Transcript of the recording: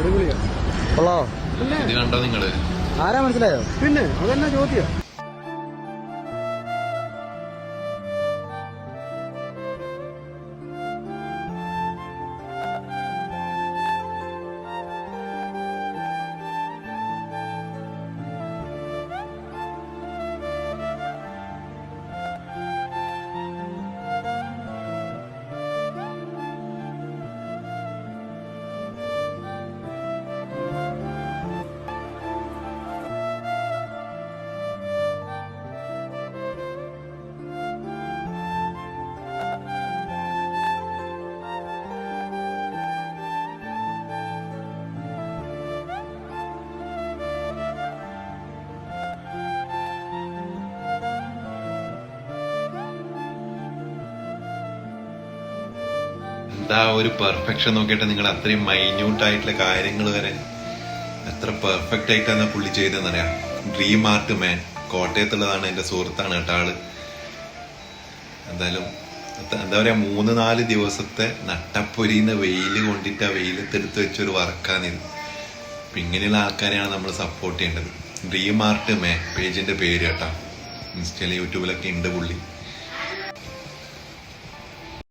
കൊള്ളോ? ഇത് കണ്ടോ നിങ്ങള്? ആരാ മനസ്സിലായോ? പിന്നെ അതെന്നാ ചോദ്യം. എന്താ ഒരു പെർഫെക്ഷൻ നോക്കിയിട്ട് നിങ്ങൾ അത്രയും മൈന്യൂട്ട് ആയിട്ടുള്ള കാര്യങ്ങൾ വരെ എത്ര പെർഫെക്റ്റ് ആയിട്ടാണ് പുള്ളി ചെയ്തെന്നറിയാം. ഡ്രീം ആർട്ട് മാൻ, കോട്ടയത്തുള്ളതാണ്, എന്റെ സുഹൃത്താണ് കേട്ടോ ആള്. എന്തായാലും എന്താ പറയാ, 3-4 ദിവസത്തെ നട്ടപ്പൊരിയുന്ന വെയില് കൊണ്ടിട്ട് ആ വെയിലത്തെടുത്ത് വെച്ചൊരു വർക്കാണിത്. അപ്പൊ ഇങ്ങനെയുള്ള ആൾക്കാരെയാണ് നമ്മൾ സപ്പോർട്ട് ചെയ്യേണ്ടത്. ഡ്രീം ആർട്ട് മാൻ പേജിന്റെ പേര് കേട്ടോ, ഇൻസ്റ്റയിലും യൂട്യൂബിലൊക്കെ ഉണ്ട് പുള്ളി.